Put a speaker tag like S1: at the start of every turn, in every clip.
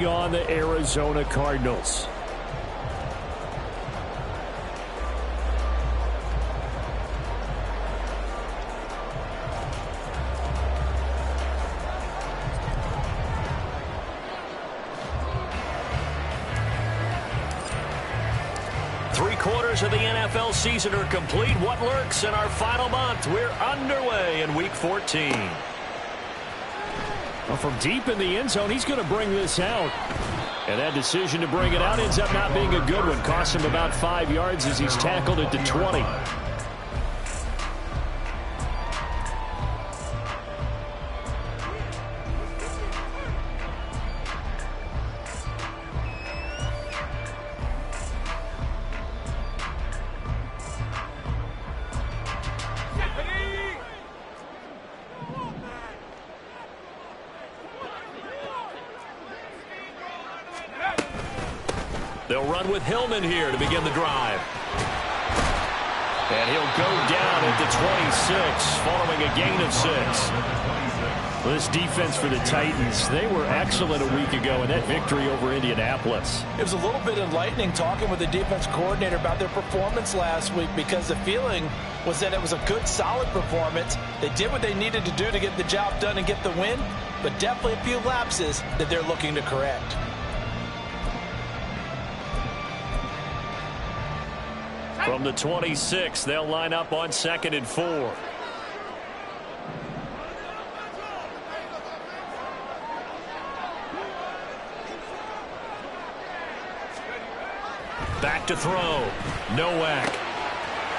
S1: On the Arizona Cardinals. Three-quarters of the NFL season are complete. What lurks in our final month? We're underway in Week 14. Well, from deep in the end zone, he's going to bring this out. And that decision to bring it out ends up not being a good one. Costs him about 5 yards as he's tackled at the 20. They'll run with Hillman here to begin the drive. And he'll go down at the 26 following a gain of 6. Well, this defense for the Titans, they were excellent a week ago in that victory over Indianapolis.
S2: It was a little bit enlightening talking with the defense coordinator about their performance last week, because the feeling was that it was a good, solid performance. They did what they needed to do to get the job done and get the win, but definitely a few lapses that they're looking to correct.
S1: From the 26, they'll line up on 2nd and 4. Back to throw. Nowak.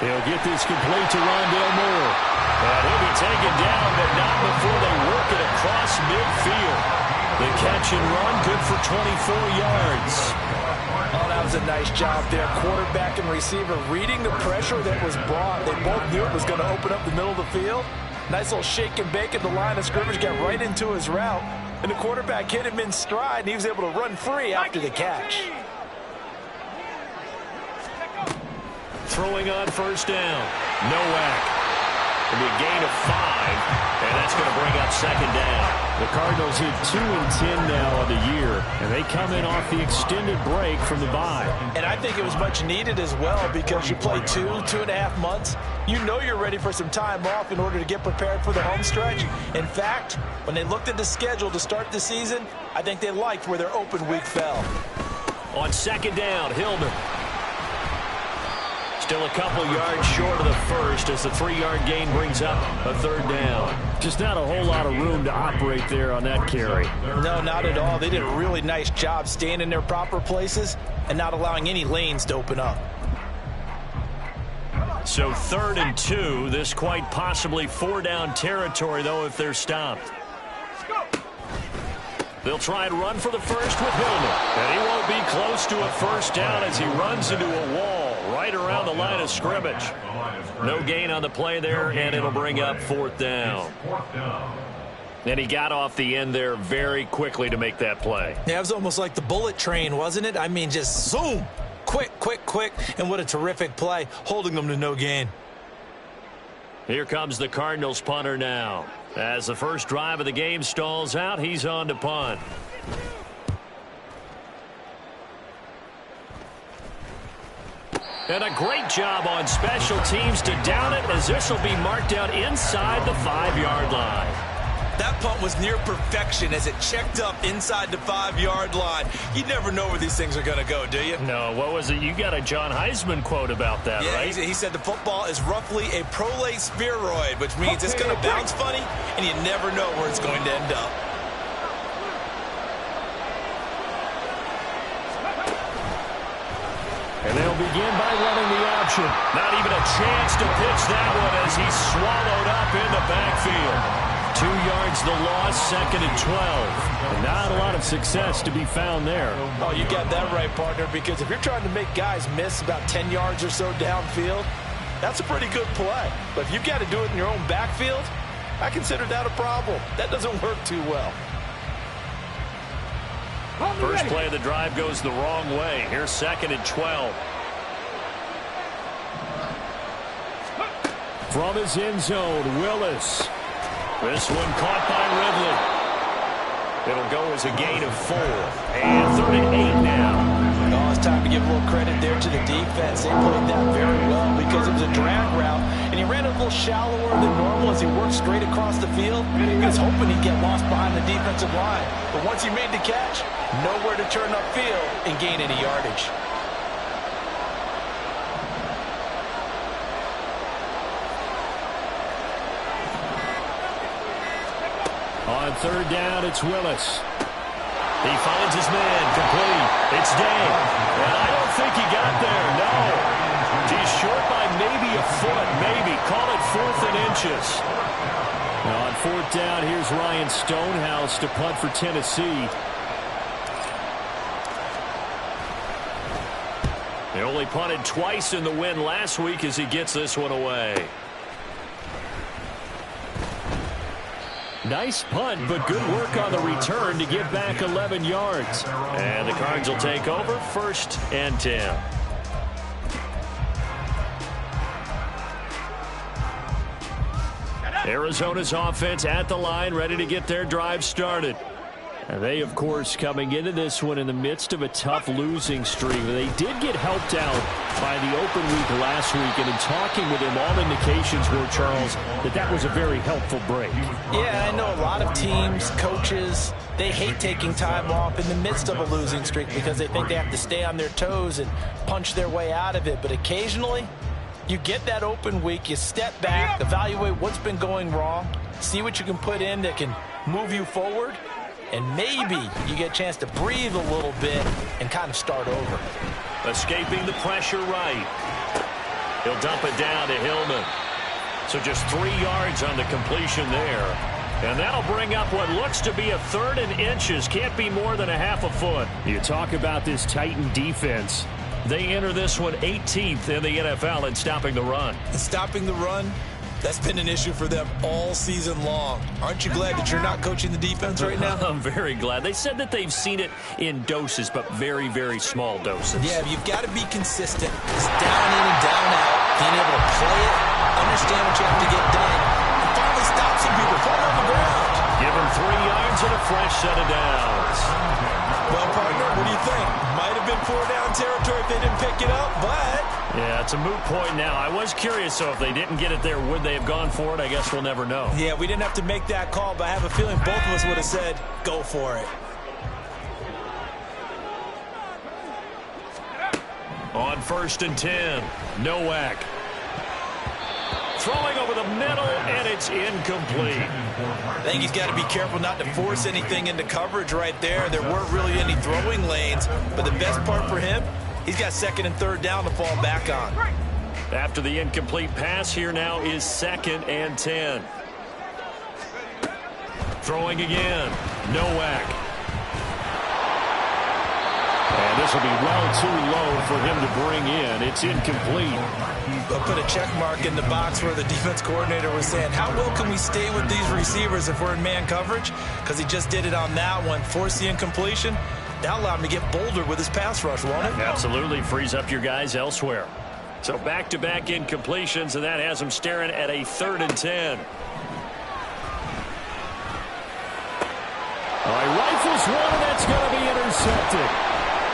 S1: He'll get this complete to Rondale Moore. And he'll be taken down, but not before they work it across midfield. The catch and run, good for 24 yards.
S2: Oh, that was a nice job there. Quarterback and receiver reading the pressure that was brought. They both knew it was going to open up the middle of the field. Nice little shake and bake at the line of scrimmage, got right into his route. And the quarterback hit him in stride, and he was able to run free after the catch.
S1: Throwing on first down. Nowak. It'll be a gain of 5, and that's going to bring up 2nd down. The Cardinals hit 2-10 now on the year, and they come in off the extended break from the bye.
S2: And I think it was much needed as well, because you play 2.5 months. You know you're ready for some time off in order to get prepared for the home stretch. In fact, when they looked at the schedule to start the season, I think they liked where their open week fell.
S1: On 2nd down, Hillman. Still a couple yards short of the first as the 3-yard gain brings up a 3rd down. Just not a whole lot of room to operate there on that carry.
S2: No, not at all. They did a really nice job staying in their proper places and not allowing any lanes to open up.
S1: So 3rd and 2, this quite possibly 4-down territory, though, if they're stopped. They'll try and run for the first with Hillman. And he won't be close to a first down as he runs into a wall right around the line of scrimmage. No gain on the play there, and it'll bring up 4th down. And he got off the end there very quickly to make that play.
S2: Yeah, it was almost like the bullet train, wasn't it? I mean, just zoom. Quick, quick, quick. And what a terrific play, holding them to no gain.
S1: Here comes the Cardinals punter now. As the first drive of the game stalls out, he's on to punt. And a great job on special teams to down it, as this will be marked out inside the 5-yard line.
S2: That punt was near perfection as it checked up inside the 5-yard line. You never know where these things are going to go, do you?
S1: No, what was it? You got a John Heisman quote about that,
S2: yeah,
S1: right?
S2: He said the football is roughly a prolate spheroid, which means it's going to bounce funny, and you never know where it's going to end up.
S1: And they'll begin by running the option. Not even a chance to pitch that one as he's swallowed up in the backfield. 2 yards the loss, 2nd and 12. And not a lot of success to be found there.
S2: Oh, you got that right, partner, because if you're trying to make guys miss about 10 yards or so downfield, that's a pretty good play. But if you've got to do it in your own backfield, I consider that a problem. That doesn't work too well.
S1: First play of the drive goes the wrong way. Here's 2nd and 12. From his end zone, Willis. This one caught by Ridley. It'll go as a gain of 4. And 3rd and 8 now.
S2: Oh, it's time to give a little credit there to the defense. They played that very well because it was a drag route, and he ran a little shallower than normal as he worked straight across the field. He was hoping he'd get lost behind the defensive line. But once he made the catch, nowhere to turn upfield and gain any yardage.
S1: On 3rd down, it's Willis. He finds his man, complete. It's Day. And I don't think he got there, no. He's short by maybe a foot, maybe. Call it 4th and inches. Now on 4th down, here's Ryan Stonehouse to punt for Tennessee. They only punted twice in the win last week as he gets this one away. Nice punt, but good work on the return to get back 11 yards. And the Cards will take over 1st and 10. Arizona's offense at the line, ready to get their drive started. And they, of course, coming into this one in the midst of a tough losing streak. They did get helped out by the open week last week, and in talking with him, all indications were, Charles, that was a very helpful break.
S2: Yeah, I know a lot of teams, coaches, they hate taking time off in the midst of a losing streak because they think they have to stay on their toes and punch their way out of it. But occasionally, you get that open week, you step back, evaluate what's been going wrong, see what you can put in that can move you forward, and maybe you get a chance to breathe a little bit and kind of start over.
S1: Escaping the pressure right. He'll dump it down to Hillman. So just 3 yards on the completion there. And that'll bring up what looks to be a 3rd and inches. Can't be more than a half a foot. You talk about this Titan defense. They enter this one 18th in the NFL in stopping the run.
S2: And stopping the run, that's been an issue for them all season long. Aren't you glad that you're not coaching the defense right now?
S1: I'm very glad. They said that they've seen it in doses, but very, very small doses.
S2: Yeah, you've got to be consistent. It's down in and down out. Being able to play it, understand what you have to get done, and finally stop some people, put them on the ground.
S1: Give them 3 yards and a fresh set of downs.
S2: Well, partner, what do you think? Might have been 4-down territory if they didn't pick it up, but...
S1: Yeah, it's a moot point now. I was curious, so if they didn't get it there, would they have gone for it? I guess we'll never know.
S2: Yeah, we didn't have to make that call, but I have a feeling both of us would have said, go for it.
S1: On 1st and 10, Nowak. Throwing over the middle, and it's incomplete.
S2: I think he's got to be careful not to force anything into coverage right there. There weren't really any throwing lanes, but the best part for him, he's got 2nd and 3rd down to fall back on.
S1: After the incomplete pass, here now is 2nd and 10. Throwing again, Nowak. And this will be well too low for him to bring in. It's incomplete.
S2: I'll put a check mark in the box where the defense coordinator was saying, how well can we stay with these receivers if we're in man coverage? Because he just did it on that one, forced the incompletion. That allowed him to get bolder with his pass rush, won't it?
S1: Absolutely. Frees up your guys elsewhere. So back-to-back incompletions, and that has him staring at a 3rd and 10. All right, rifles one, and that's going to be intercepted.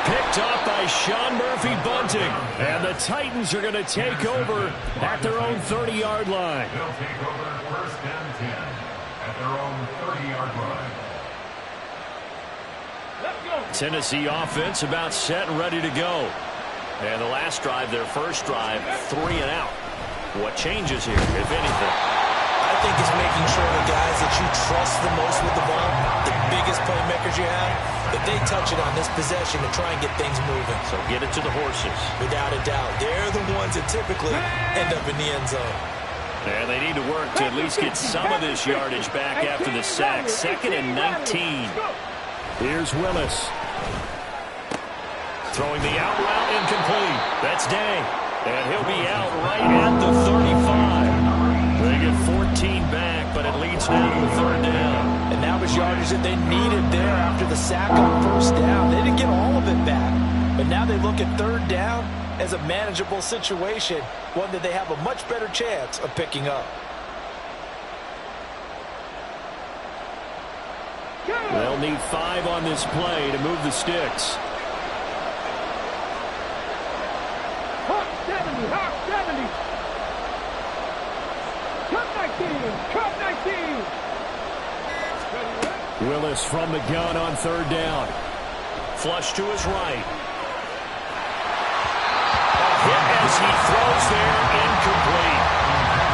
S1: Picked off by Sean Murphy-Bunting. And the Titans are going to take over at their own 30-yard line.
S3: They'll take over 1st and 10 at their own 30-yard line.
S1: Tennessee offense about set and ready to go. And the last drive, their first drive, 3 and out. What changes here, if anything?
S2: I think it's making sure the guys that you trust the most with the ball, the biggest playmakers you have, that they touch it on this possession to try and get things moving.
S1: So get it to the horses.
S2: Without a doubt. They're the ones that typically end up in the end zone.
S1: And they need to work to at least get some of this yardage back after the sack. 2nd and 19. Here's Willis. Throwing the out route incomplete. That's Day. And he'll be out right at the 35. They get 14 back, but it leads now to a 3rd down.
S2: And that was yardage that they needed there after the sack on 1st down. They didn't get all of it back. But now they look at 3rd down as a manageable situation, one that they have a much better chance of picking up.
S1: They'll need 5 on this play to move the sticks.
S4: Hawk 70, Hawk 70. Cut 19, cut 19.
S1: Willis from the gun on 3rd down. Flush to his right. A hit as he throws there, incomplete.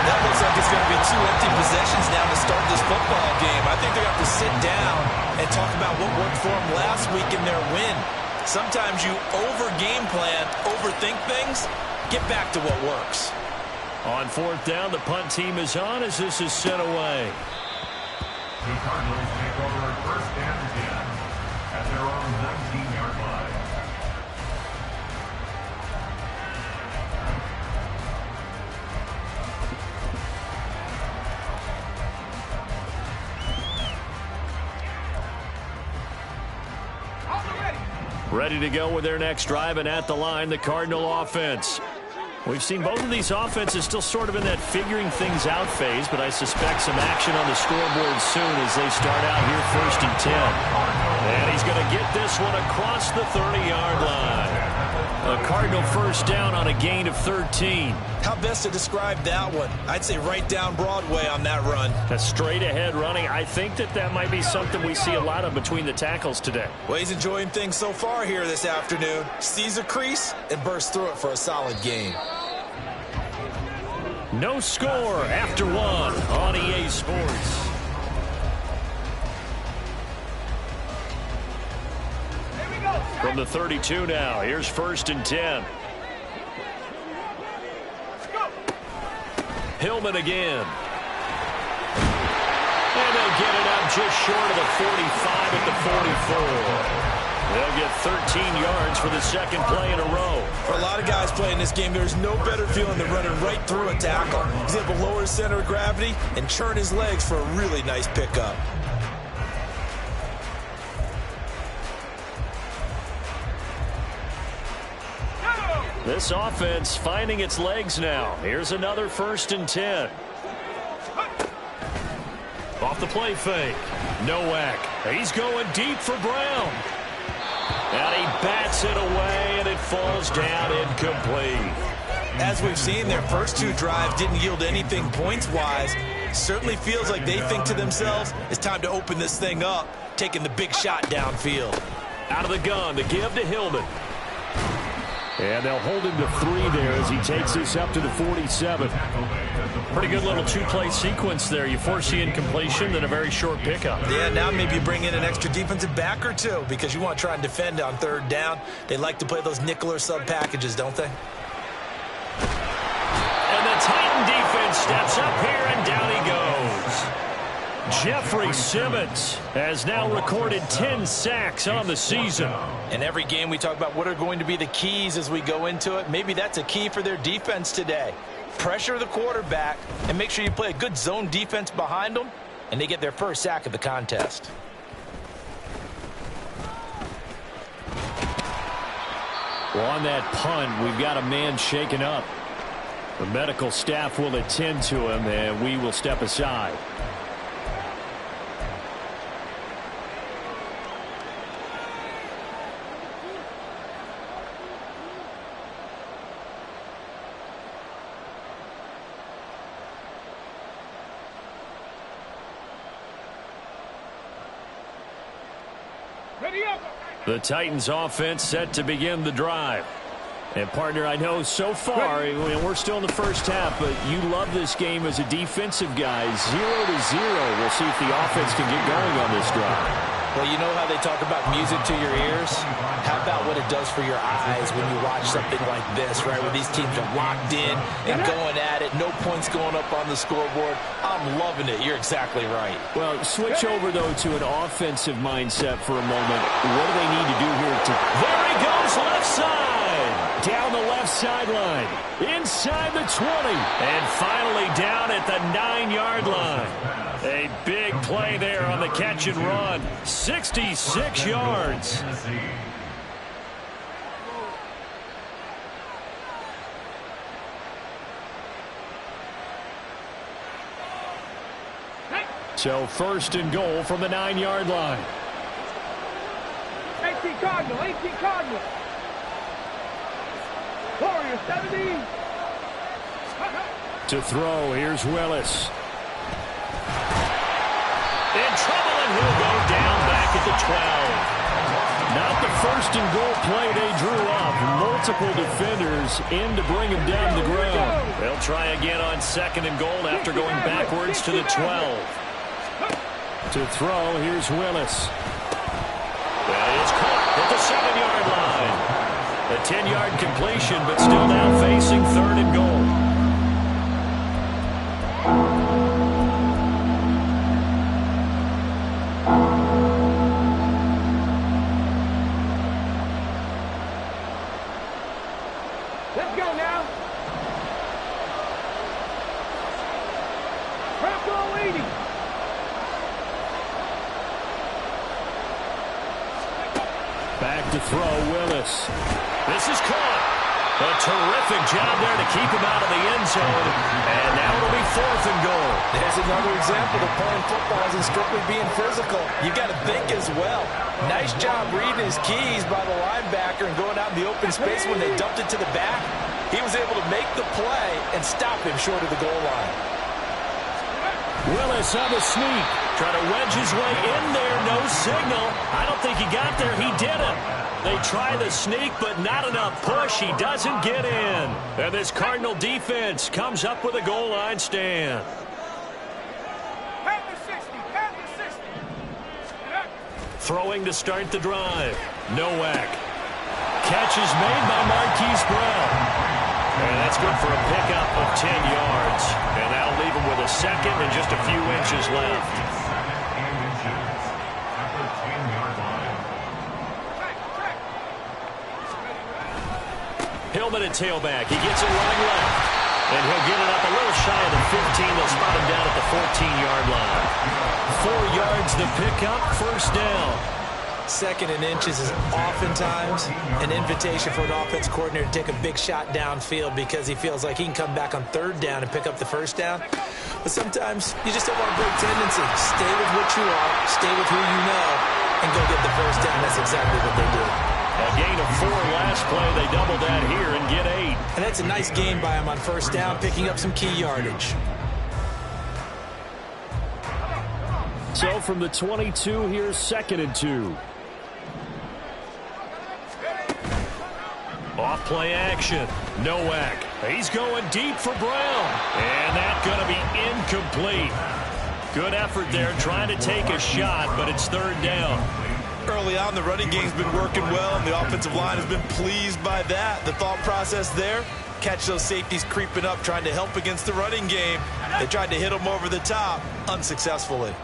S2: That looks like it's going to be 2 empty possessions now to start this football game. I think they're going to have to sit down and talk about what worked for them last week in their win. Sometimes you over-game plan, overthink things, get back to what works.
S1: On 4th down, the punt team is on as this is sent away.
S3: The Cardinals take over 1st and 10 at their own 19-yard line.
S1: Ready to go with their next drive, and at the line, the Cardinal offense. We've seen both of these offenses still sort of in that figuring things out phase, but I suspect some action on the scoreboard soon as they start out here 1st and 10. And he's going to get this one across the 30-yard line. A Cardinal 1st down on a gain of 13.
S2: How best to describe that one? I'd say right down Broadway on that run.
S1: A straight-ahead running. I think that might be something we see a lot of between the tackles today.
S2: Well, he's enjoying things so far here this afternoon. Sees a crease and bursts through it for a solid gain.
S1: No score after 1 on EA Sports. From the 32 now, here's 1st and 10. Hillman again. And they'll get it up just short of the 45 at the 44. They'll get 13 yards for the 2nd play in a row.
S2: For a lot of guys playing this game, there's no better feeling than running right through a tackle. He's able to lower his center of gravity and churn his legs for a really nice pickup.
S1: This offense finding its legs now. Here's another 1st and 10. Off the play fake. Nowak. He's going deep for Brown. And he bats it away, and it falls down incomplete.
S2: As we've seen, their first 2 drives didn't yield anything points-wise. Certainly feels like they think to themselves, it's time to open this thing up, taking the big shot downfield.
S1: Out of the gun, the give to Hillman. And they'll hold him to 3 there as he takes this up to the 47. Pretty good little 2-play sequence there. You force the incompletion, then a very short pickup.
S2: Yeah, now maybe you bring in an extra defensive back or 2 because you want to try and defend on 3rd down. They like to play those nickel or sub packages, don't they?
S1: And the Titan defense steps up here, and down he goes. Jeffrey Simmons has now recorded 10 sacks on the season.
S2: In every game we talk about what are going to be the keys as we go into it. Maybe that's a key for their defense today. Pressure the quarterback and make sure you play a good zone defense behind them, and they get their first sack of the contest.
S1: Well, on that punt, we've got a man shaken up. The medical staff will attend to him, and we will step aside. The Titans offense set to begin the drive. And, partner, I know so far, we're still in the 1st half, but you love this game as a defensive guy. 0-0. We'll see if the offense can get going on this drive.
S2: Well, you know how they talk about music to your ears? How about what it does for your eyes when you watch something like this, right, where these teams are locked in and going at it, no points going up on the scoreboard. I'm loving it. You're exactly right.
S1: Well, switch over, though, to an offensive mindset for a moment. What do they need to do here? There he goes, left side. Down the left sideline. Inside the 20. And finally down at the 9-yard line. A big play there on the catch and run. 66 yards. So 1st and goal from the 9-yard line.
S4: Cardinal, 18 Cardinal. Warrior 70.
S1: To throw, here's Willis. In trouble, and he'll go down back at the 12. Not the first and goal play they drew up. Multiple defenders in to bring him down to the ground. They'll try again on second and goal after going backwards to the 12. To throw, here's Willis. That is caught at the 7-yard line. A 10-yard completion, but still now facing third and goal.
S4: Let's go now. Bronco leading.
S1: Back to throw, Willis. This is caught. A terrific job there to keep him out of the end zone. And now it'll be fourth and goal.
S2: There's another example of playing football isn't strictly being physical. You got to think as well. Nice job reading his keys by the linebacker and going out in the open space when they dumped it to the back. He was able to make the play and stop him short of the goal line.
S1: Willis on the sneak. Trying to wedge his way in there. No signal. I don't think he got there. He didn't. They try the sneak, but not enough push. He doesn't get in. And this Cardinal defense comes up with a goal line stand. Throwing to start the drive. Nowak. Catch is made by Marquise Brown. And that's good for a pickup of 10 yards. And that'll leave him with a second and just a few inches left. Hillman at tailback. He gets it running left. And he'll get it up a little shy of the 15. They'll spot him down at the 14-yard line. 4 yards the pickup, first down.
S2: Second and inches is oftentimes an invitation for an offense coordinator to take a big shot downfield because he feels like he can come back on third down and pick up the first down. But sometimes you just don't want a great tendency. Stay with what you are, stay with who you know, and go get the first down. That's exactly what they did.
S1: A gain of 4 last play. They double that here and get 8.
S2: And that's a nice gain by him on first down, picking up some key yardage.
S1: So from the 22, here's second and 2. Off play action. Nowak. He's going deep for Brown. And that's going to be incomplete. Good effort there trying to take a shot, but it's third down.
S5: Early on, the running game's been working well, and the offensive line has been pleased by that. The thought process there, catch those safeties creeping up, trying to help against the running game. They tried to hit them over the top, unsuccessfully.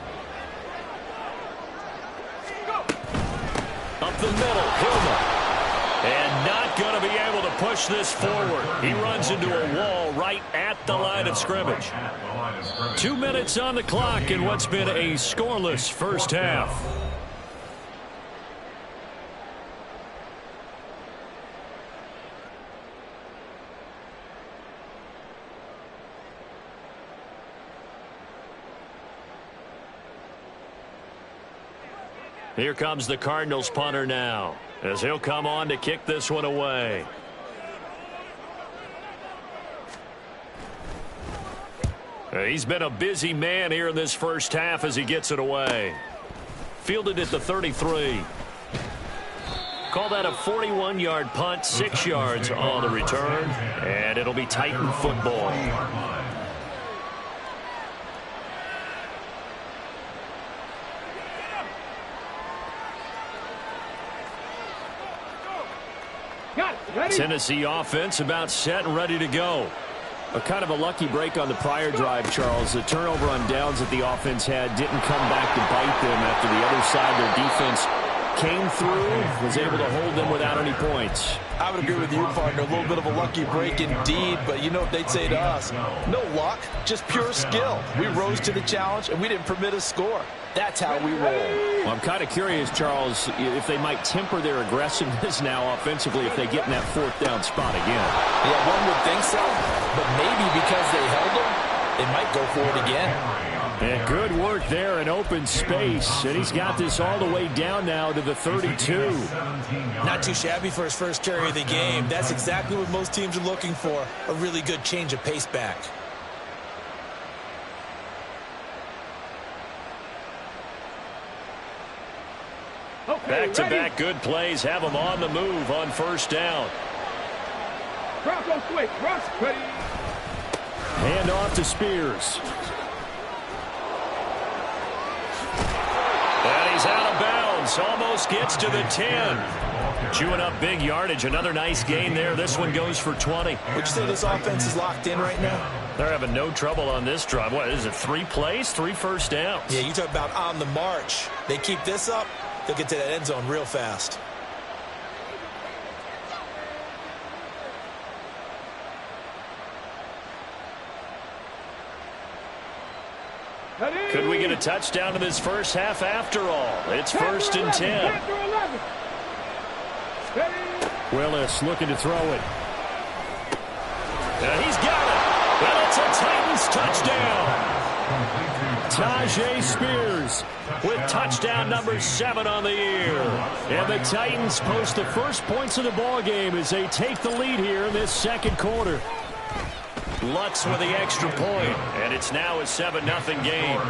S1: Up the middle, Hillman. And not going to be able to push this forward. He runs into a wall right at the line of scrimmage. 2 minutes on the clock in what's been a scoreless first half. Here comes the Cardinals punter now, as he'll come on to kick this one away. He's been a busy man here in this first half as he gets it away. Fielded at the 33. Call that a 41-yard punt, 6 yards on the return, and it'll be Titan football. Tennessee offense about set and ready to go. A kind of a lucky break on the prior drive, Charles. The turnover on downs that the offense had didn't come back to bite them after the other side. Their defense came through, was able to hold them without any points.
S5: I would agree with you, partner. A little bit of a lucky break indeed, but you know what they'd say to us? No luck, just pure skill. We rose to the challenge, and we didn't permit a score. That's how we roll.
S1: Well, I'm kind of curious, Charles, if they might temper their aggressiveness now offensively if they get in that fourth down spot again.
S2: Yeah, one would think so, but maybe because they held them, they might go for it again.
S1: And good work there in open space. And he's got this all the way down now to the 32.
S2: Not too shabby for his first carry of the game. That's exactly what most teams are looking for. A really good change of pace back.
S4: Okay,
S1: Back-to-back good plays have him on the move on first down.
S4: Bronco switch. Rush. Ready.
S1: Hand off to Spears. And he's out of bounds. Almost gets to the 10. Chewing up big yardage. Another nice gain there. This one goes for 20.
S2: Would you say this offense is locked in right now?
S1: They're having no trouble on this drive. What is it, 3 plays, 3 first downs?
S2: Yeah, you talk about on the march. They keep this up, they'll get to that end zone real fast.
S1: Could we get a touchdown in this first half after all? It's first and 10. Willis looking to throw it. And he's got it. And it's a Titans touchdown. Tyjae Spears with touchdown number 7 on the year. And the Titans post the first points of the ball game as they take the lead here in this second quarter. Lutz with the extra point, and it's now a 7-0 game.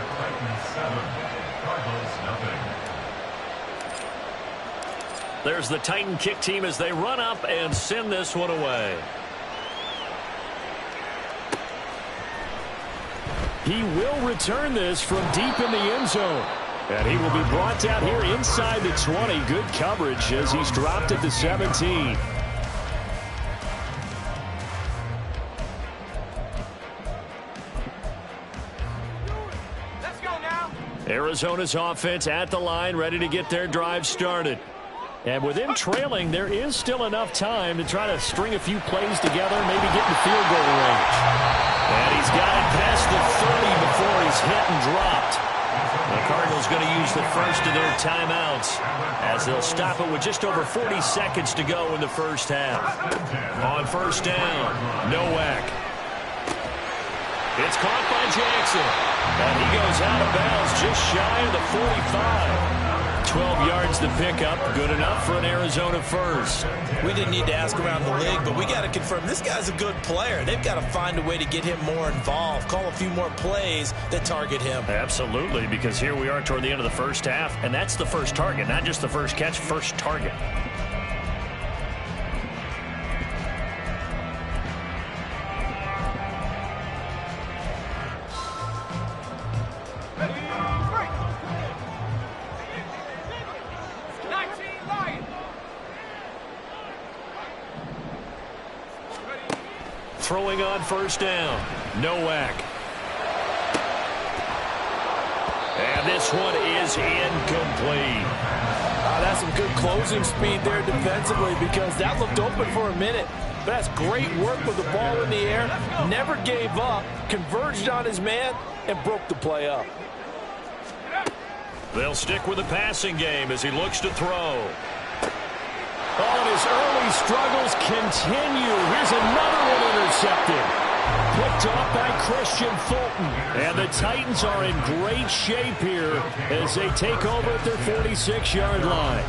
S1: There's the Titan kick team as they run up and send this one away. He will return this from deep in the end zone. And he will be brought down here inside the 20. Good coverage as he's dropped at the 17. Arizona's offense at the line, ready to get their drive started. And with him trailing, there is still enough time to try to string a few plays together, maybe get in field goal range. And he's got it past the 30 before he's hit and dropped. The Cardinals going to use the first of their timeouts as they'll stop it with just over 40 seconds to go in the first half. On first down, Nowak. It's caught by Jackson. And he goes out of bounds just shy of the 45. 12 yards to pick up. Good enough for an Arizona first.
S2: We didn't need to ask around the league, but we got to confirm this guy's a good player. They've got to find a way to get him more involved. Call a few more plays that target him.
S1: Absolutely, because here we are toward the end of the first half, and that's the first target, not just the first catch, first target. Throwing on first down, Nowak. And this one is incomplete.
S2: That's some good closing speed there defensively because that looked open for a minute. But that's great work with the ball in the air. Never gave up, converged on his man, and broke the play up.
S1: They'll stick with the passing game as he looks to throw. Oh, and his early struggles continue. Here's another one intercepted. Picked off by Christian Fulton. And the Titans are in great shape here as they take over at their 46-yard line.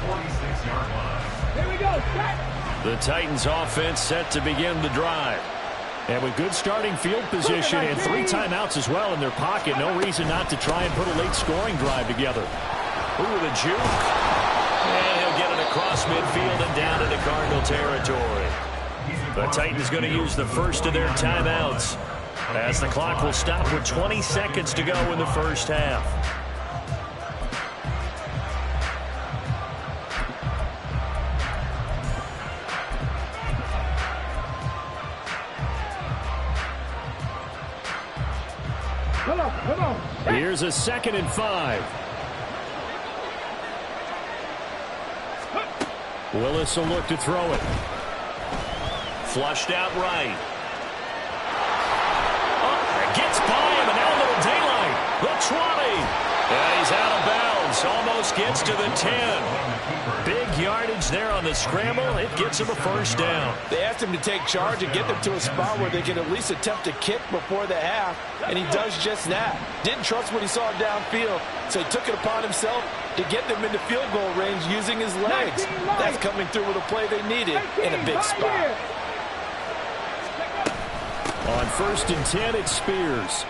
S4: Here we go. Set.
S1: The Titans offense set to begin the drive. And with good starting field position and 3 timeouts as well in their pocket, no reason not to try and put a late scoring drive together. Ooh, the juke. And he'll get it across midfield and down into Cardinal territory. The Titans going to use the first of their timeouts as the clock will stop with 20 seconds to go in the first half.
S4: Come on.
S1: Here's a 2nd and 5. Willis will look to throw it. Flushed out right. Oh, it gets by him, and now a little daylight. The 20. And he's out of bounds. Almost gets to the 10. Big Big yardage there on the scramble. It gets him a first down.
S2: They asked him to take charge and get them to a spot where they can at least attempt to kick before the half, and he does just that. Didn't trust what he saw downfield, so he took it upon himself to get them into field goal range using his legs. That's coming through with a play they needed in a big spot.
S1: On 1st and 10, it's Spears.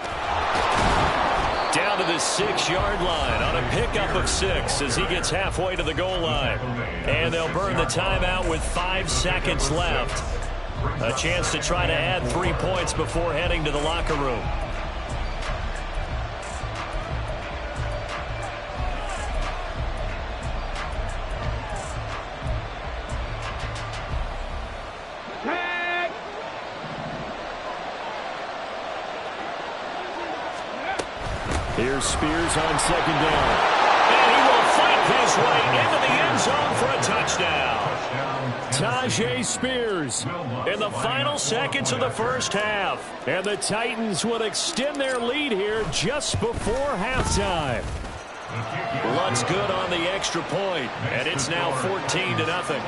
S1: Down to the 6-yard line on a pickup of 6 as he gets halfway to the goal line. And they'll burn the timeout with 5 seconds left. A chance to try to add 3 points before heading to the locker room. Here's Spears on 2nd down. And he will fight his way into the end zone for a touchdown. Tyjae Spears in the final seconds of the first half. And the Titans will extend their lead here just before halftime. Lutt's good on the extra point, and it's now 14-0.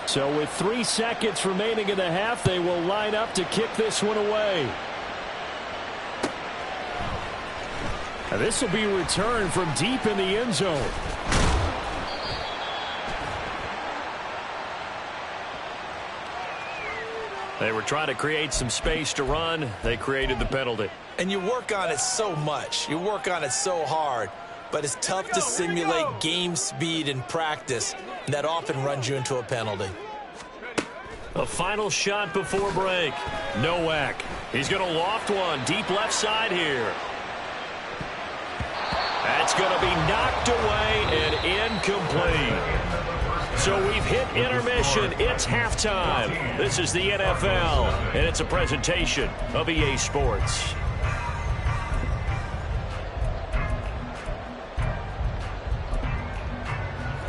S1: So with 3 seconds remaining in the half, they will line up to kick this one away. And this will be returned from deep in the end zone. They were trying to create some space to run. They created the penalty.
S5: And you work on it so much. You work on it so hard. But it's tough to simulate game speed in practice. And that often runs you into a penalty.
S1: A final shot before break. Nowak. He's going to loft one deep left side here. That's going to be knocked away and incomplete. So we've hit intermission. It's halftime. This is the NFL, and it's a presentation of EA Sports.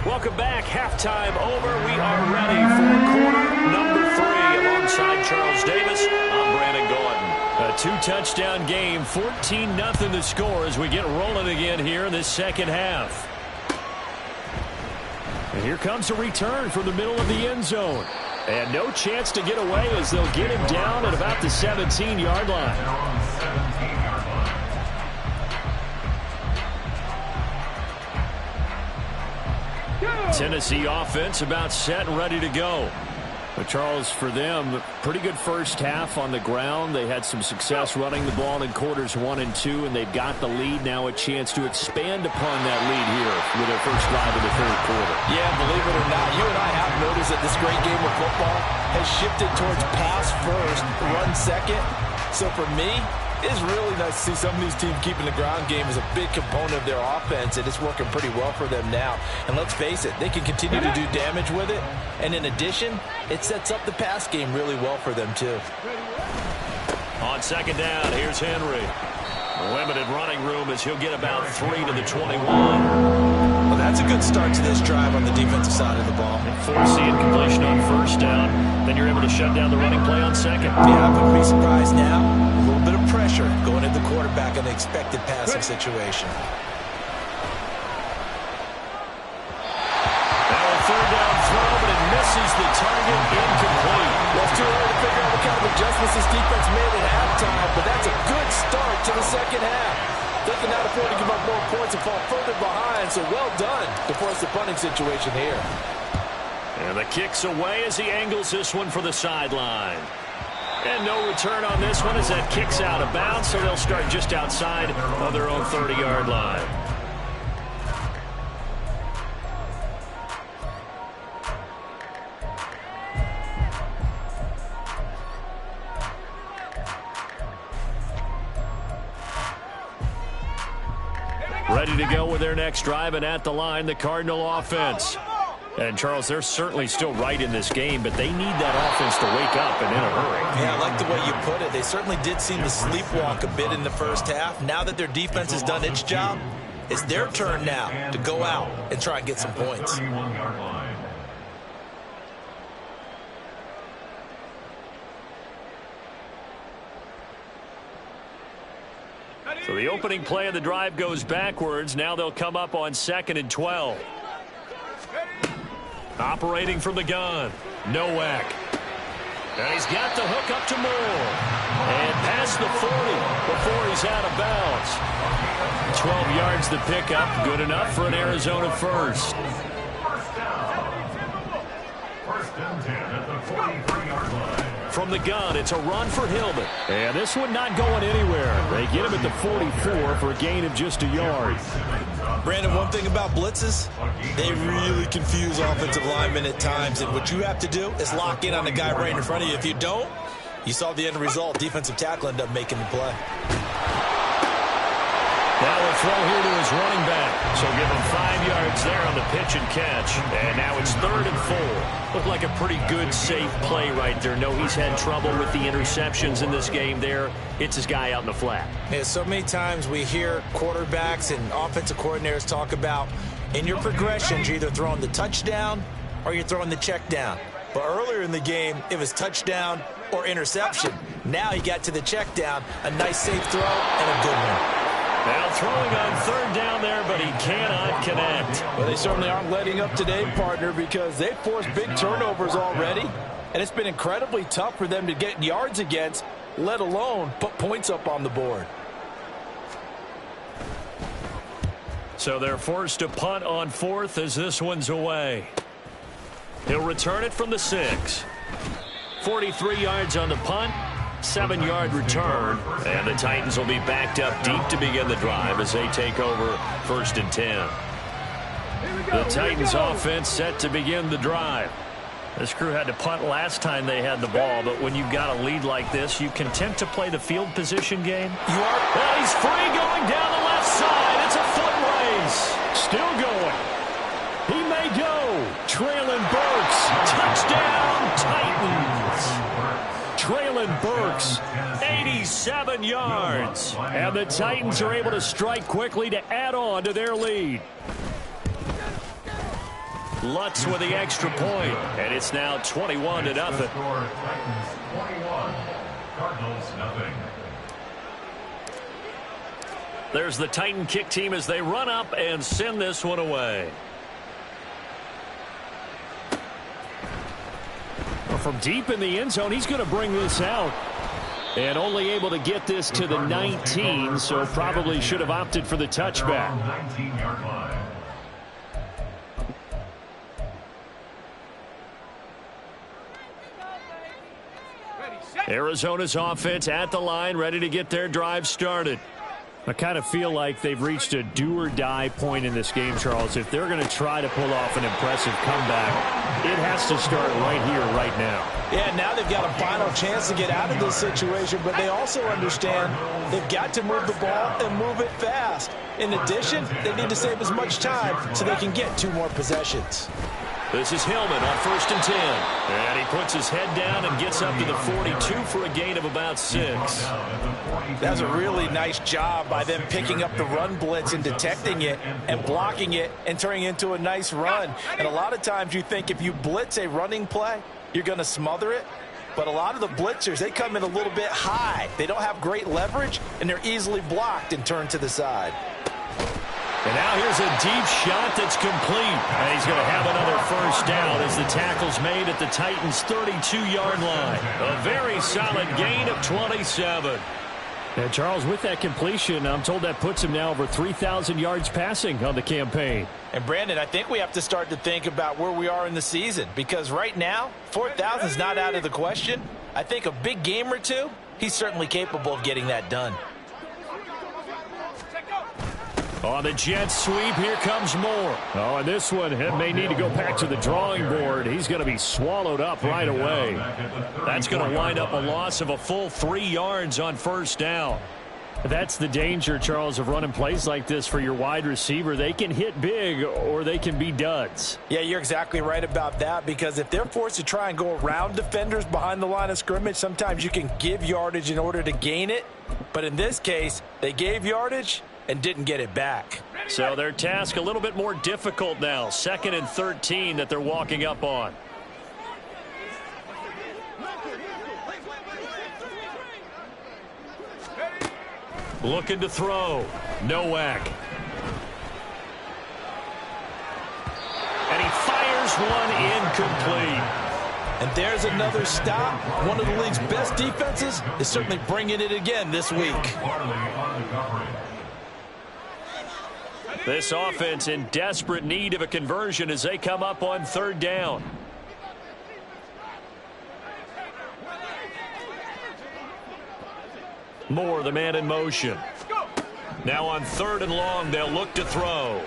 S1: Welcome back. Halftime over. We are ready for quarter number 3. Alongside Charles Davis, I'm Brandon Gordon. A 2-touchdown game, 14-0 to score as we get rolling again here in this second half. And here comes a return from the middle of the end zone. And no chance to get away as they'll get him down at about the 17-yard line. Tennessee offense about set and ready to go. But Charles, for them, pretty good first half on the ground. They had some success running the ball in quarters 1 and 2, and they've got the lead now, a chance to expand upon that lead here with their first drive of the third quarter.
S2: Yeah, believe it or not, you and I have noticed that this great game of football has shifted towards pass first, run second. So for me, it's really nice to see some of these teams keeping the ground game as a big component of their offense, and it's working pretty well for them now. And let's face it, they can continue to do damage with it. And in addition, it sets up the pass game really well for them, too.
S1: On 2nd down, here's Henry. Limited running room as he'll get about 3 to the 21.
S5: Well, that's a good start to this drive on the defensive side of the ball.
S1: Force the incompletion on 1st down. Then you're able to shut down the running play on 2nd.
S5: Yeah, I wouldn't be surprised now. A little bit of pressure going at the quarterback in the expected passing situation.
S1: Now a 3rd down throw, but it misses the target, incomplete.
S2: Well, it's too early to figure out what kind of adjustments this defense made at halftime, but that's a good start to the second half. They cannot afford to give up more points and fall further behind, so well done to force the punting situation here.
S1: And the kick's away as he angles this one for the sideline. And no return on this one as that kick's out of bounds, so they'll start just outside of their own 30-yard line. Ready to go with their next drive, and at the line, the Cardinal offense. And, Charles, they're certainly still right in this game, but they need that offense to wake up and in a hurry.
S5: Yeah, I like the way you put it. They certainly did seem to sleepwalk a bit in the first half. Now that their defense has done its job, it's their turn now to go out and try and get some points.
S1: So the opening play of the drive goes backwards. Now they'll come up on 2nd and 12. Operating from the gun, Nowak. And he's got the hook up to Moore. And past the 40 before he's out of bounds. 12 yards to pick up. Good enough for an Arizona first.
S3: First and 10 at the 43-yard line.
S1: From the gun, it's a run for Hillman. And this one not going anywhere. They get him at the 44 for a gain of just a yard.
S5: Brandon, one thing about blitzes, they really confuse offensive linemen at times. And what you have to do is lock in on the guy right in front of you. If you don't, you saw the end result. Defensive tackle ended up making the play.
S1: Now a throw here to his running back. So give him 5 yards there on the pitch and catch. And now it's 3rd and 4. Looked like a pretty good, safe play right there. No, he's had trouble with the interceptions in this game there. It's his guy out in the flat.
S2: Yeah, so many times we hear quarterbacks and offensive coordinators talk about in your progressions, you're either throwing the touchdown or you're throwing the check down. But earlier in the game, it was touchdown or interception. Now he got to the check down, a nice safe throw and a good one.
S1: Now throwing on 3rd down there, but he cannot connect.
S2: Well, they certainly aren't letting up today, partner, because they've forced big turnovers already, and it's been incredibly tough for them to get yards against, let alone put points up on the board.
S1: So they're forced to punt on 4th as this one's away. He'll return it from the 6. 43 yards on the punt. 7-yard return, and the Titans will be backed up deep to begin the drive as they take over 1st and 10. The Titans offense set to begin the drive. This crew had to punt last time they had the ball, but when you've got a lead like this, you content to play the field position game?
S2: You are.
S1: Well, he's free going down the left side. It's a foot race. Still going. He may go. Traylon Burks. Touchdown, Titans. Traylon Burks, 87 yards. And the Titans are able to strike quickly to add on to their lead. Lutz with the extra point, and it's now 21-0.
S3: Titans 21, Cardinals nothing.
S1: There's the Titan kick team as they run up and send this one away. From deep in the end zone, he's going to bring this out. And only able to get this to the 19, so probably should have opted for the touchback.
S3: 19-yard line.
S1: Arizona's offense at the line, ready to get their drive started. I kind of feel like they've reached a do-or-die point in this game, Charles. If they're going to try to pull off an impressive comeback, it has to start right here, right now.
S2: Yeah, now they've got a final chance to get out of this situation, but they also understand they've got to move the ball and move it fast. In addition, they need to save as much time so they can get 2 more possessions.
S1: This is Hillman on 1st and 10. And he puts his head down and gets up to the 42 for a gain of about 6.
S2: That's a really nice job by them picking up the run blitz and detecting it and blocking it and turning it into a nice run. And a lot of times you think if you blitz a running play, you're going to smother it. But a lot of the blitzers, they come in a little bit high. They don't have great leverage, and they're easily blocked and turned to the side.
S1: And now here's a deep shot that's complete. And he's going to have another first down as the tackle's made at the Titans' 32-yard line. A very solid gain of 27. And Charles, with that completion, I'm told that puts him now over 3,000 yards passing on the campaign.
S2: And Brandon, I think we have to start to think about where we are in the season, because right now, 4,000 is not out of the question. I think a big game or two, he's certainly capable of getting that done.
S1: On the jet sweep, here comes Moore. Oh, and this one may need to go back to the drawing board. He's going to be swallowed up right away. That's going to wind up a loss of a full 3 yards on first down. That's the danger, Charles, of running plays like this for your wide receiver. They can hit big or they can be duds.
S2: Yeah, you're exactly right about that, because if they're forced to try and go around defenders behind the line of scrimmage, sometimes you can give yardage in order to gain it. But in this case, they gave yardage and didn't get it back.
S1: So their task a little bit more difficult now. 2nd and 13 that they're walking up on. Looking to throw. Nowak. And he fires one incomplete.
S2: And there's another stop. One of the league's best defenses is certainly bringing it again this week.
S1: This offense in desperate need of a conversion as they come up on third down. Moore, the man in motion. Now on third and long, they'll look to throw.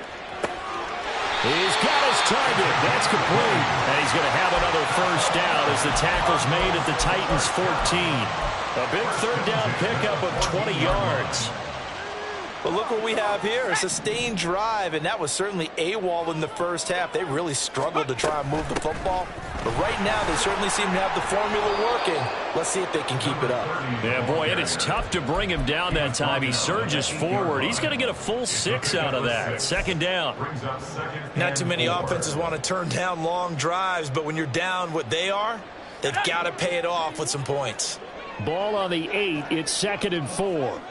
S1: He's got his target. That's complete. And he's going to have another first down as the tackle's made at the Titans' 14. A big third down pickup of 20 yards.
S2: But look what we have here, a sustained drive, and that was certainly AWOL in the first half. They really struggled to try and move the football. But right now, they certainly seem to have the formula working. Let's see if they can keep it up.
S1: Yeah, boy, and it's tough to bring him down that time. He surges forward. He's going to get a full 6 out of that. Second down.
S2: Not too many offenses want to turn down long drives, but when you're down what they are, they've got to pay it off with some points.
S1: Ball on the 8. It's 2nd and 4.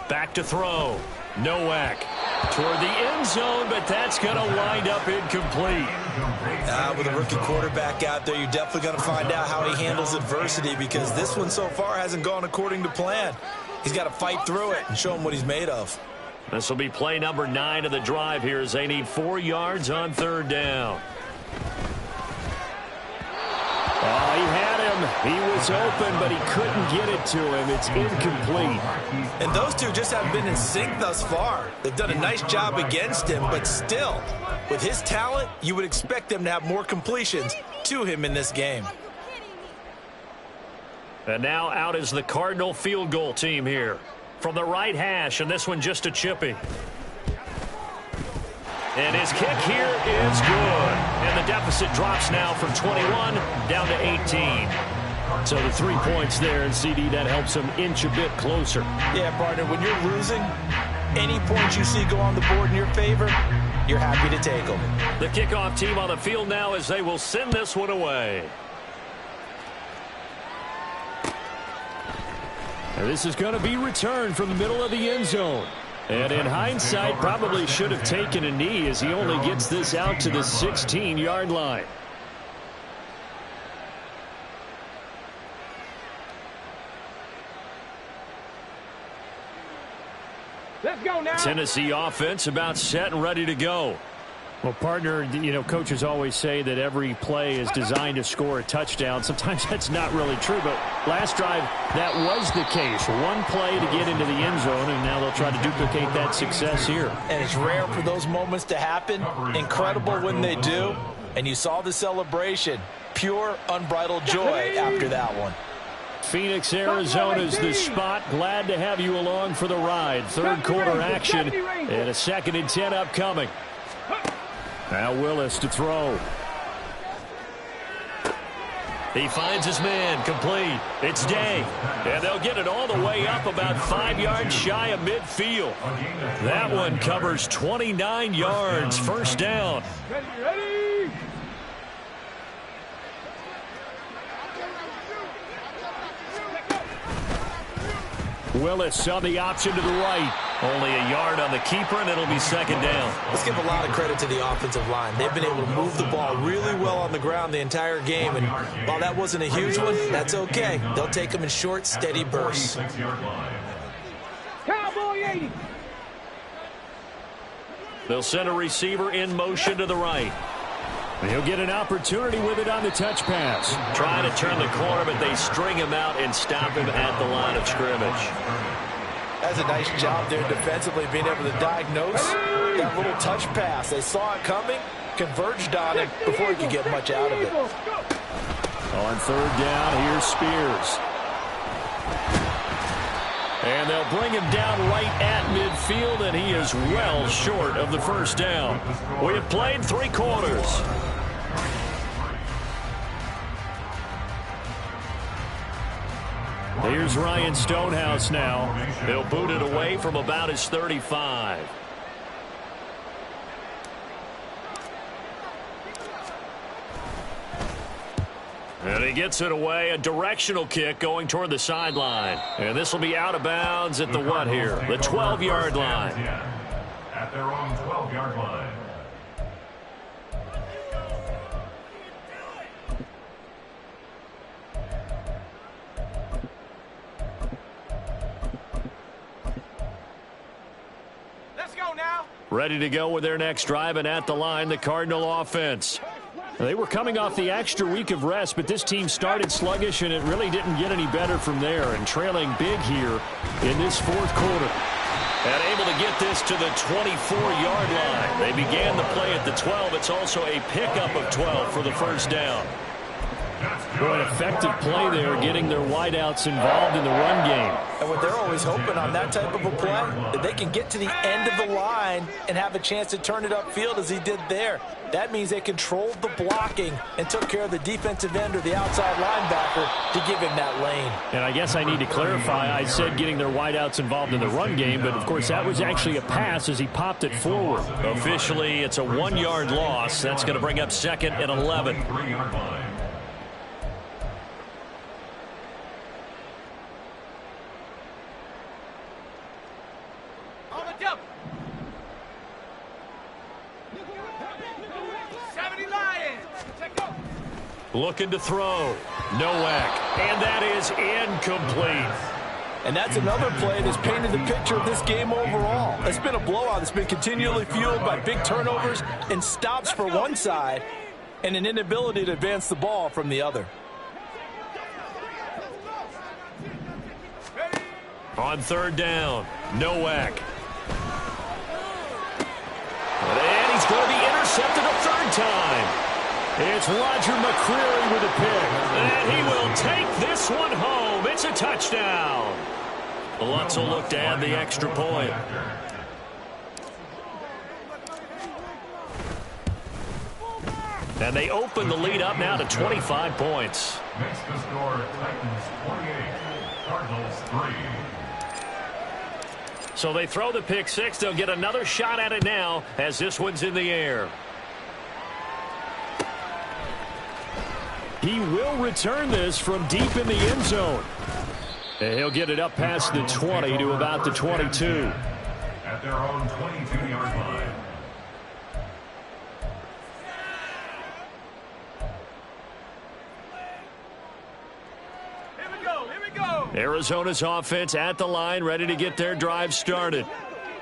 S1: Back to throw. Nowak toward the end zone, but that's going to wind up incomplete.
S2: With a rookie quarterback out there, you're definitely going to find out how he handles adversity, because this one so far hasn't gone according to plan. He's got to fight through it and show him what he's made of.
S1: This will be play number 9 of the drive here as they need 4 yards on third down. Oh, he had him. He was open, but he couldn't get it to him. It's incomplete.
S2: And those two just haven't been in sync thus far. They've done a nice job against him, but still, with his talent, you would expect them to have more completions to him in this game.
S1: And now out is the Cardinal field goal team here. From the right hash, and this one just a chippy. And his kick here is good. And the deficit drops now from 21 down to 18. So the 3 points there, and CD, that helps him inch a bit closer.
S2: Yeah, partner, when you're losing, any points you see go on the board in your favor, you're happy to take them.
S1: The kickoff team on the field now as they will send this one away. And this is going to be returned from the middle of the end zone. And in hindsight, probably should have taken a knee as he only gets this out to the 16-yard line.
S4: Let's go now.
S1: Tennessee offense about set and ready to go.
S6: Well, partner, you know, coaches always say that every play is designed to score a touchdown. Sometimes that's not really true, but last drive, that was the case. One play to get into the end zone, and now they'll try to duplicate that success here.
S2: And it's rare for those moments to happen. Incredible when they do. And you saw the celebration. Pure, unbridled joy after that one.
S1: Phoenix, Arizona's the spot. Glad to have you along for the ride. Third quarter action and a 2nd and 10 upcoming. Now Willis to throw. He finds his man, complete. It's Day. And they'll get it all the way up about 5 yards shy of midfield. That one covers 29 yards. First down.
S4: Ready.
S1: Willis on the option to the right. Only a yard on the keeper, and it'll be 2nd down.
S2: Let's give a lot of credit to the offensive line. They've been able to move the ball really well on the ground the entire game. And while that wasn't a huge one, that's okay. They'll take them in short, steady bursts.
S4: Cowboy 80.
S1: They'll send a receiver in motion to the right. He'll get an opportunity with it on the touch pass. Trying to turn the corner, but they string him out and stop him at the line of scrimmage.
S2: That's a nice job there defensively, being able to diagnose that little touch pass. They saw it coming, converged on it before he could get much out of it.
S1: On third down, here's Spears. And they'll bring him down right at midfield, and he is well short of the first down. We have played 3 quarters. Here's Ryan Stonehouse now. He'll boot it away from about his 35. And he gets it away, a directional kick going toward the sideline. And this will be out of bounds at the what here? The 12-yard line.
S3: At their own 12-yard line.
S4: Let's go now.
S1: Ready to go with their next drive, and at the line, the Cardinal offense. They were coming off the extra week of rest, but this team started sluggish, and it really didn't get any better from there, and trailing big here in this fourth quarter. And able to get this to the 24-yard line. They began the play at the 12. It's also a pickup of 12 for the first down. Boy, an effective play there, getting their wideouts involved in the run game.
S2: And what they're always hoping on that type of a play, that they can get to the end of the line and have a chance to turn it upfield as he did there. That means they controlled the blocking and took care of the defensive end or the outside linebacker to give him that lane.
S6: And I guess I need to clarify, I said getting their wideouts involved in the run game, but of course that was actually a pass as he popped it forward.
S1: Officially, it's a 1-yard loss. That's going to bring up 2nd and 11.
S3: 3-yard line.
S4: On the double. 70 Lions. Check go.
S1: Looking to throw. Nowak. And that is incomplete.
S2: And that's another play that's painted the picture of this game overall. It's been a blowout. It's been continually fueled by big turnovers and stops for one side and an inability to advance the ball from the other.
S1: On 3rd down, Nowak. And he's going to be intercepted a 3rd time. It's Roger McCreary with a pick. And he will take this one home. It's a touchdown. Lutz will look to add the extra point. And they open the lead up now to 25 points.
S3: Makes the score Titans 28, Cardinals 3.
S1: So they throw the pick six. They'll get another shot at it now as this one's in the air.
S6: He will return this from deep in the end zone. And he'll get it up past the 20 to about the 22.
S3: At their own 22-yard line.
S1: Arizona's offense at the line, ready to get their drive started.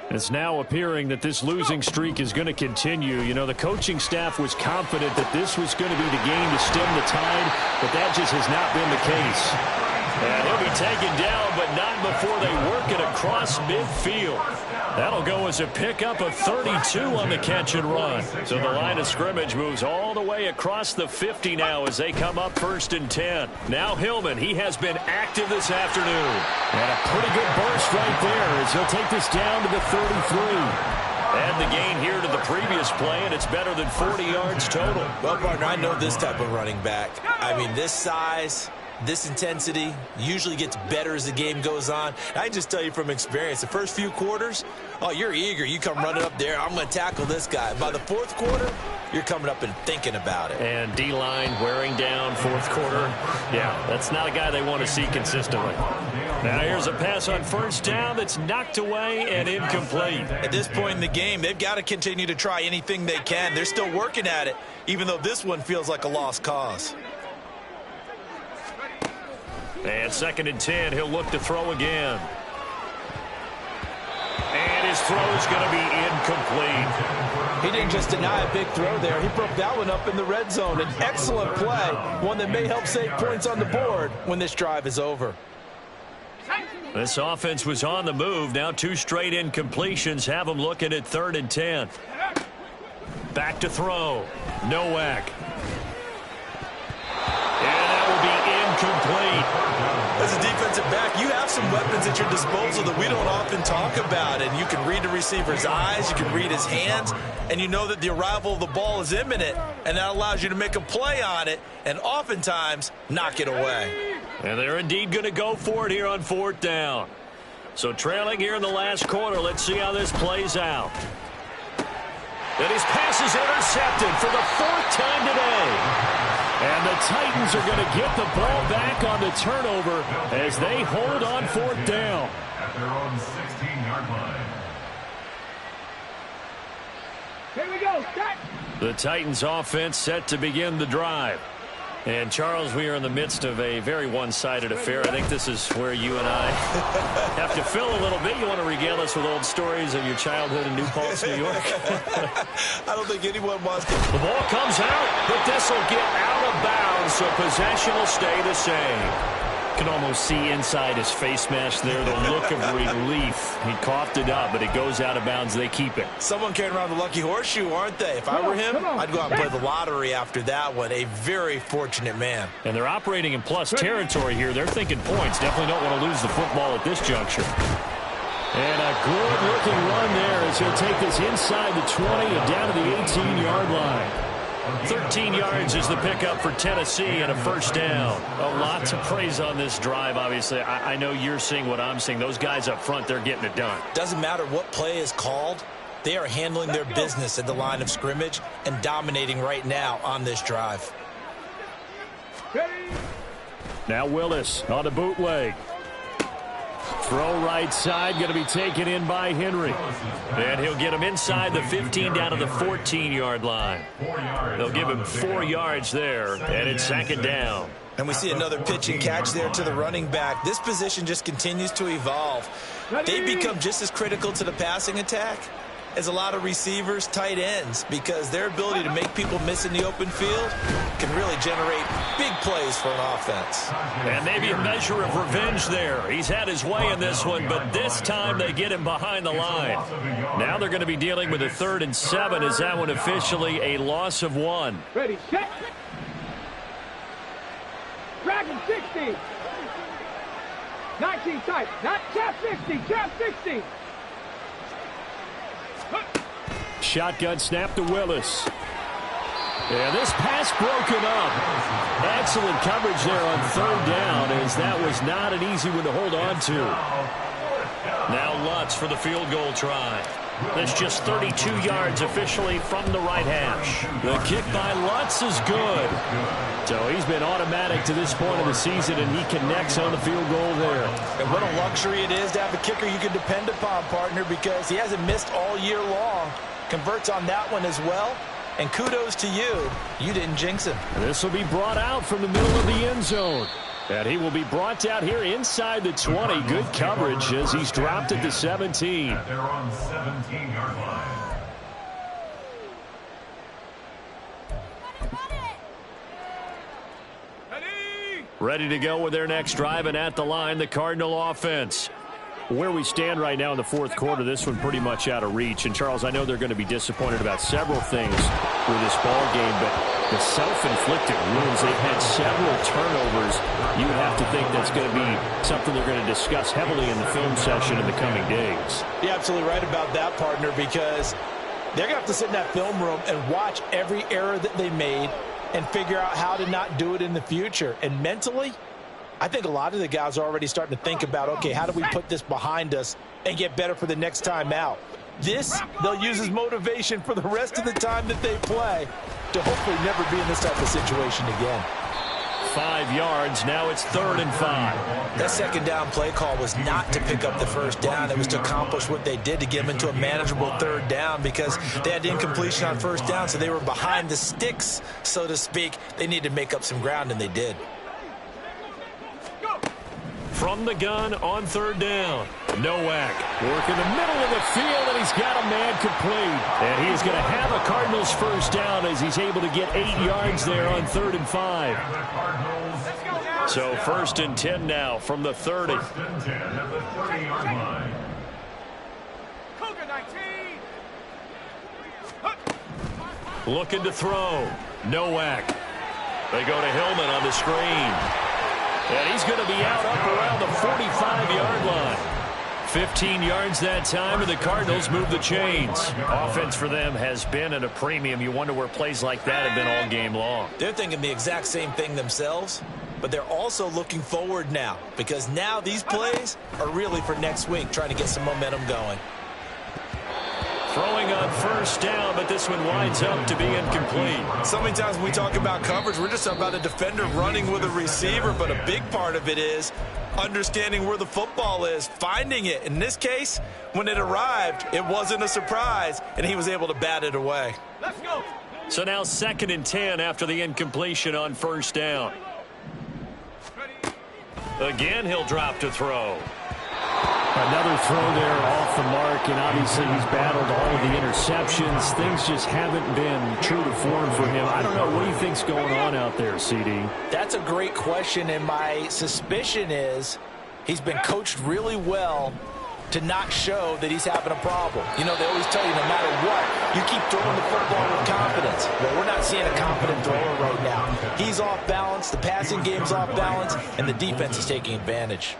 S1: It's now appearing that this losing streak is going to continue. You know, the coaching staff was confident that this was going to be the game to stem the tide, but that just has not been the case. And he'll be taken down, but not before they work it across midfield. That'll go as a pickup of 32 on the catch and run. So the line of scrimmage moves all the way across the 50 now as they come up 1st and 10. Now Hillman, he has been active this afternoon.
S6: And a pretty good burst right there as he'll take this down to the 33.
S1: And the gain here to the previous play, and it's better than 40 yards total.
S2: Well, partner, I know this type of running back. I mean, this size, this intensity usually gets better as the game goes on. I can just tell you from experience, the first few quarters, oh, you're eager. You come running up there, I'm going to tackle this guy. By the 4th quarter, you're coming up and thinking about it.
S1: And D-line wearing down 4th quarter. Yeah, that's not a guy they want to see consistently. Now here's a pass on 1st down that's knocked away and incomplete.
S5: At this point in the game, they've got to continue to try anything they can. They're still working at it, even though this one feels like a lost cause.
S1: And 2nd and 10, he'll look to throw again. And his throw is going to be incomplete.
S2: He didn't just deny a big throw there. He broke that one up in the red zone. An excellent play, one that may help save points on the board when this drive is over.
S1: This offense was on the move. Now 2 straight incompletions have them looking at 3rd and 10. Back to throw. Nowak. And that will be incomplete.
S5: As a defensive back, you have some weapons at your disposal that we don't often talk about. And you can read the receiver's eyes, you can read his hands, and you know that the arrival of the ball is imminent, and that allows you to make a play on it and oftentimes knock it away.
S1: And they're indeed going to go for it here on 4th down. So trailing here in the last quarter, let's see how this plays out. And his pass is intercepted for the 4th time today.
S6: And the Titans are going to get the ball back on the turnover as they hold on 4th down.
S3: At their own 16-yard line.
S4: Here we go. Set.
S1: The Titans offense set to begin the drive. And, Charles, we are in the midst of a very one-sided affair. I think this is where you and I have to fill a little bit. You want to regale us with old stories of your childhood in New Paltz, New York?
S5: I don't think anyone wants to.
S1: The ball comes out, but this will get out of bounds, so possession will stay the same. You can almost see inside his face mask there the look of relief. He coughed it up, but it goes out of bounds. They keep it.
S5: Someone carrying around the lucky horseshoe, aren't they? If I were him, I'd go out and play the lottery after that one. A very fortunate man.
S6: And they're operating in plus territory here. They're thinking points. Definitely don't want to lose the football at this juncture. And a good-looking run there as he'll take this inside the 20 and down to the 18-yard line. 13 yards is the pickup for Tennessee and a first down. A lot to praise on this drive, obviously. I know you're seeing what I'm seeing. Those guys up front, they're getting it done.
S5: Doesn't matter what play is called. They are handling their business at the line of scrimmage and dominating right now on this drive.
S6: Now Willis on the bootleg. Throw right side, going to be taken in by Henry. And he'll get him inside the 15 down to the 14-yard line. They'll give him 4 yards there, and it's 2nd down.
S5: And we see another pitch and catch there to the running back. This position just continues to evolve. They become just as critical to the passing attack as a lot of receivers, tight ends, because their ability to make people miss in the open field can really generate big plays for an offense.
S1: And maybe a measure of revenge there. He's had his way in this one, but this time they get him behind the line. Now they're going to be dealing with a 3rd and 7. Is that one officially a loss of 1?
S4: Ready, set. Dragon 60. 19 tight. Not cap 60. Cap 60.
S6: Shotgun snap to Willis. And this pass broken up. Excellent coverage there on 3rd down, as that was not an easy one to hold on to.
S1: Now Lutz for the field goal try. That's just 32 yards officially from the right hash. The kick by Lutz is good.
S6: So he's been automatic to this point of the season, and he connects on the field goal there.
S5: And what a luxury it is to have a kicker you can depend upon, partner, because he hasn't missed all year long. Converts on that one as well. And kudos to you. You didn't jinx him.
S6: This will be brought out from the middle of the end zone. And he will be brought out here inside the 20. Good coverage as he's dropped at the 17.
S3: At their own 17-yard line.
S6: Ready to go with their next drive, and at the line, the Cardinal offense. Where we stand right now in the 4th quarter, this one pretty much out of reach. And, Charles, I know they're going to be disappointed about several things with this ball game, but the self-inflicted wounds, they've had several turnovers. You would have to think that's going to be something they're going to discuss heavily in the film session in the coming days.
S5: You're absolutely right about that, partner, because they're going to have to sit in that film room and watch every error that they made and figure out how to not do it in the future. And mentally, I think a lot of the guys are already starting to think about, okay, how do we put this behind us and get better for the next time out? This, they'll use as motivation for the rest of the time that they play to hopefully never be in this type of situation again.
S6: 5 yards. Now it's 3rd and 5.
S5: That 2nd down play call was not to pick up the 1st down. It was to accomplish what they did to get them into a manageable 3rd down because they had incompletion on 1st down, so they were behind the sticks, so to speak. They needed to make up some ground, and they did.
S6: From the gun on 3rd down. Nowak working the middle of the field, and he's got a man complete. And he's going to have a Cardinals 1st down as he's able to get 8 yards there on 3rd and 5. So 1st and 10 now from the 30.
S3: 1st and 10 at the 30-yard line.
S4: Cougar 19.
S6: Looking to throw. Nowak. They go to Hillman on the screen. And he's going to be out up around the 45-yard line. 15 yards that time, and the Cardinals move the chains. Offense for them has been at a premium. You wonder where plays like that have been all game long.
S5: They're thinking the exact same thing themselves, but they're also looking forward now because now these plays are really for next week, trying to get some momentum going.
S6: Throwing
S1: on first down, but this one winds up to be incomplete.
S5: So many times when we talk about coverage, we're just about a defender running with a receiver, but a big part of it is understanding where the football is, finding it. In this case, when it arrived, it wasn't a surprise, and he was able to bat it away.
S4: Let's go.
S1: So now 2nd and 10 after the incompletion on first down. Again, he'll drop to throw.
S6: Another throw there off the mark, and obviously he's battled all of the interceptions. Things just haven't been true to form for him. I don't know. What do you think's going on out there, CD?
S2: That's a great question, and my suspicion is he's been coached really well to not show that he's having a problem. You know, they always tell you no matter what, you keep throwing the football with confidence. Well, we're not seeing a confident thrower right now. He's off balance, the passing game's off balance, and the defense is taking advantage.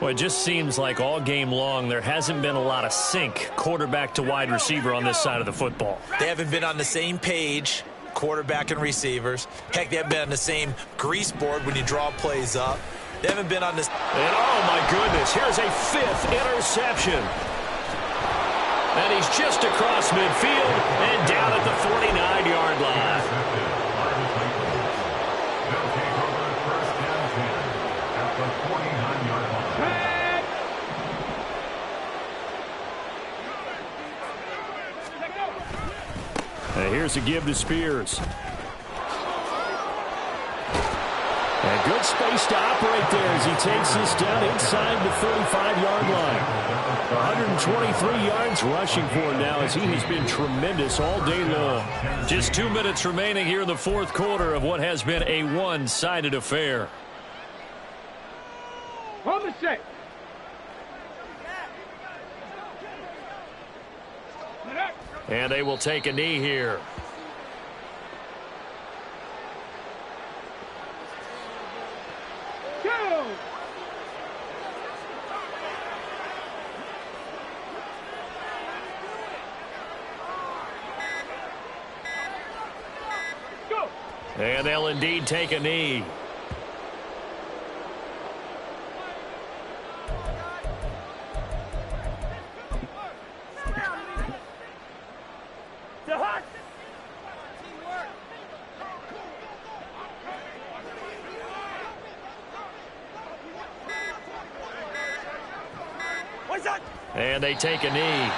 S1: Well, it just seems like all game long there hasn't been a lot of sync quarterback to wide receiver on this side of the football.
S5: They haven't been on the same page, quarterback and receivers. Heck, they haven't been on the same grease board when you draw plays up. They haven't been on this.
S1: And oh my goodness, here's a 5th interception. And he's just across midfield and down at the 49-yard line.
S3: They'll take over first and 10 at the 49-yard line.
S6: And here's a give to Spears. And good space to operate there as he takes this down inside the 35-yard line. 123 yards rushing for him now as he has been tremendous all day long.
S1: Just 2 minutes remaining here in the 4th quarter of what has been a one-sided affair.
S4: On the set.
S1: And they will take a knee here.
S4: Go. Go.
S1: And they'll indeed take a knee. And they take a knee.